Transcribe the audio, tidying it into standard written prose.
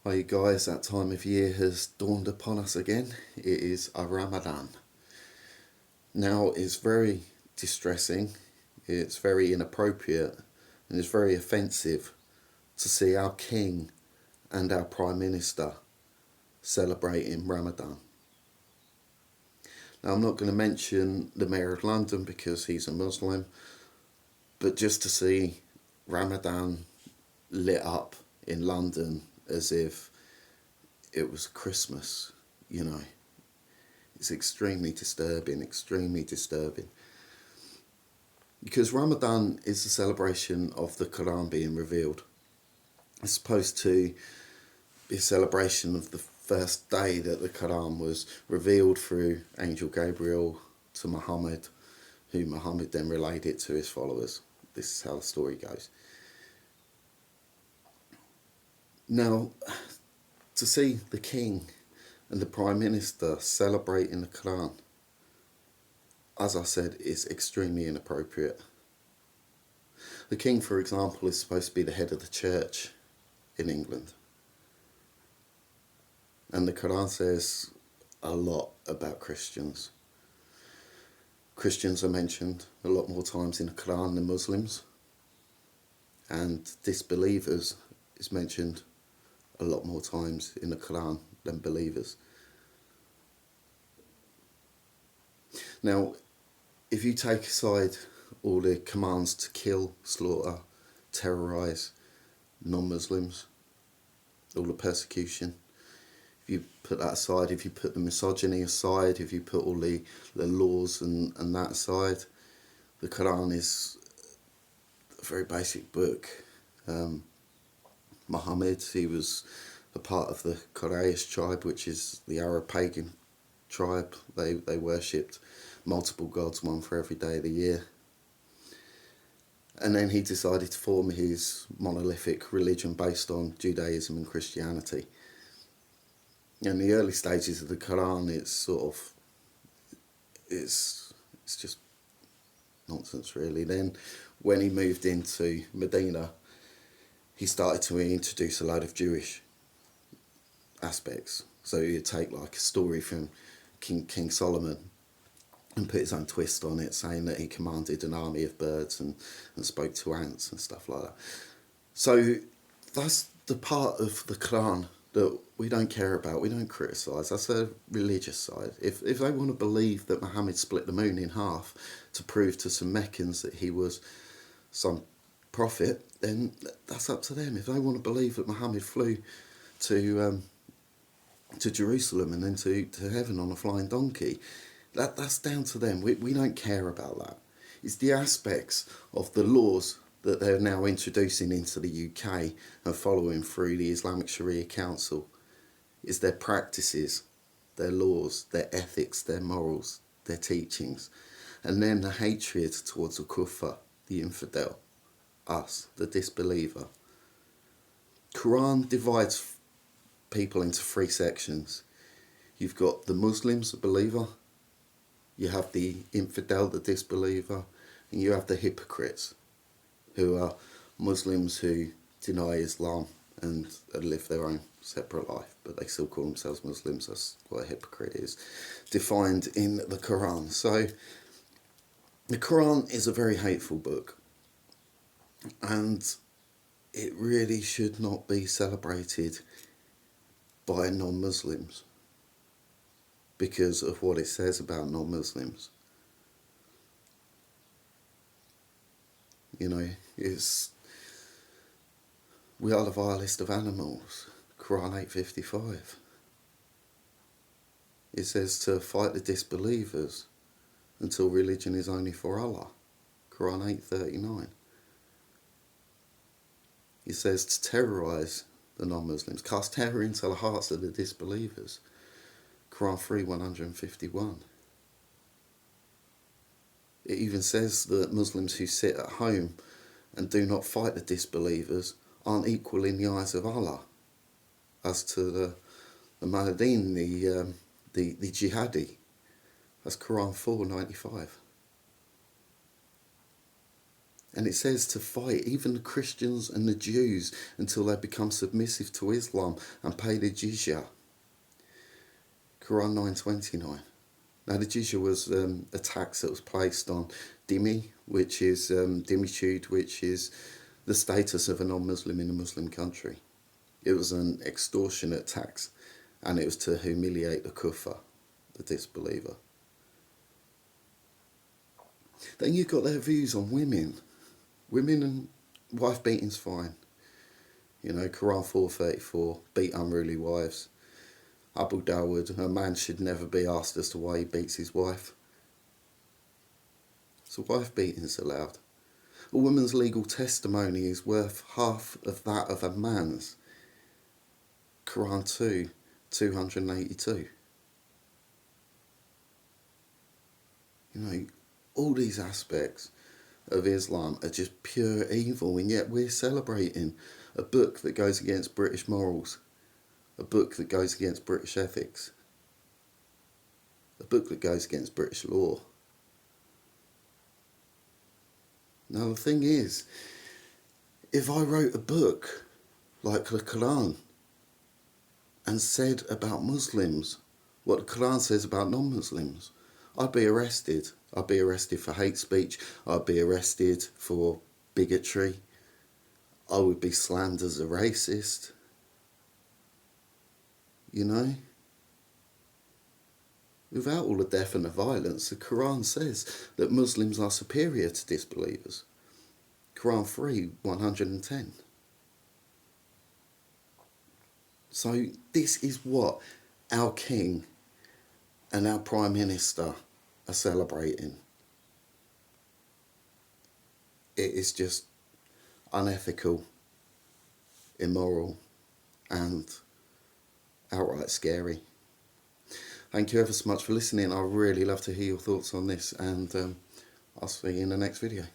Hi you guys, that time of year has dawned upon us again. It is a Ramadan. Now it's very distressing, it's very inappropriate, and it's very offensive to see our King and our Prime Minister celebrating Ramadan. Now I'm not going to mention the Mayor of London because he's a Muslim, but just to see Ramadan lit up in London as if it was Christmas, you know. It's extremely disturbing, extremely disturbing. Because Ramadan is the celebration of the Quran being revealed. It's supposed to be a celebration of the first day that the Quran was revealed through Angel Gabriel to Muhammad, who Muhammad then relayed it to his followers. This is how the story goes. Now, to see the King and the Prime Minister celebrating the Quran, as I said, is extremely inappropriate. The King, for example, is supposed to be the head of the church in England. And the Quran says a lot about Christians. Christians are mentioned a lot more times in the Quran than Muslims. And disbelievers is mentioned a lot more times in the Quran than believers. Now, if you take aside all the commands to kill, slaughter, terrorise non-Muslims, all the persecution, if you put that aside, if you put the misogyny aside, if you put all the laws and that aside, the Quran is a very basic book. Muhammad, he was a part of the Quraysh tribe, which is the Arab pagan tribe. They worshipped multiple gods, one for every day of the year. And then he decided to form his monolithic religion based on Judaism and Christianity. In the early stages of the Quran, it's just nonsense, really. Then when he moved into Medina, he started to introduce a load of Jewish aspects. So he'd take like a story from King Solomon and put his own twist on it, saying that he commanded an army of birds and spoke to ants and stuff like that. So that's the part of the Quran that we don't care about, we don't criticise. That's the religious side. If they want to believe that Muhammad split the moon in half to prove to some Meccans that he was some prophet, then that's up to them. If they want to believe that Muhammad flew to Jerusalem and then to heaven on a flying donkey, that's down to them. We don't care about that. It's the aspects of the laws that they're now introducing into the UK and following through the Islamic Sharia Council. It's their practices, their laws, their ethics, their morals, their teachings, and then the hatred towards the kuffar, the infidel, us, the disbeliever. Quran divides people into three sections. You've got the Muslims, the believer, you have the infidel, the disbeliever, and you have the hypocrites, who are Muslims who deny Islam and live their own separate life, but they still call themselves Muslims. That's what a hypocrite is, defined in the Quran. So the Quran is a very hateful book, and it really should not be celebrated by non-Muslims because of what it says about non-Muslims. You know, we are the vilest of animals. Quran 8:55. It says to fight the disbelievers until religion is only for Allah. Quran 8:39. It says to terrorise the non-Muslims, cast terror into the hearts of the disbelievers. Quran 3:151. It even says that Muslims who sit at home and do not fight the disbelievers aren't equal in the eyes of Allah. As to the Muhammadin, the jihadi, that's Quran 4:95. And it says to fight even the Christians and the Jews until they become submissive to Islam and pay the jizya. Quran 9:29. Now the jizya was a tax that was placed on dhimmi, which is dhimmitude, which is the status of a non-Muslim in a Muslim country. It was an extortionate tax, and it was to humiliate the kuffar, the disbeliever. Then you've got their views on women. Women and wife beating's fine. You know, Quran 4:34, beat unruly wives. Abu Dawud, a man should never be asked as to why he beats his wife. So wife beating's allowed. A woman's legal testimony is worth half of that of a man's. Quran 2:282. You know, all these aspects of Islam are just pure evil, and yet we're celebrating a book that goes against British morals, a book that goes against British ethics, a book that goes against British law. Now the thing is, if I wrote a book like the Quran and said about Muslims what the Quran says about non-Muslims, I'd be arrested. I'd be arrested for hate speech. I'd be arrested for bigotry. I would be slammed as a racist. You know? Without all the death and the violence, the Quran says that Muslims are superior to disbelievers. Quran 3:110. So this is what our king and our prime minister are celebrating. It is just unethical, immoral, and outright scary. Thank you ever so much for listening. I really love to hear your thoughts on this, and I'll see you in the next video.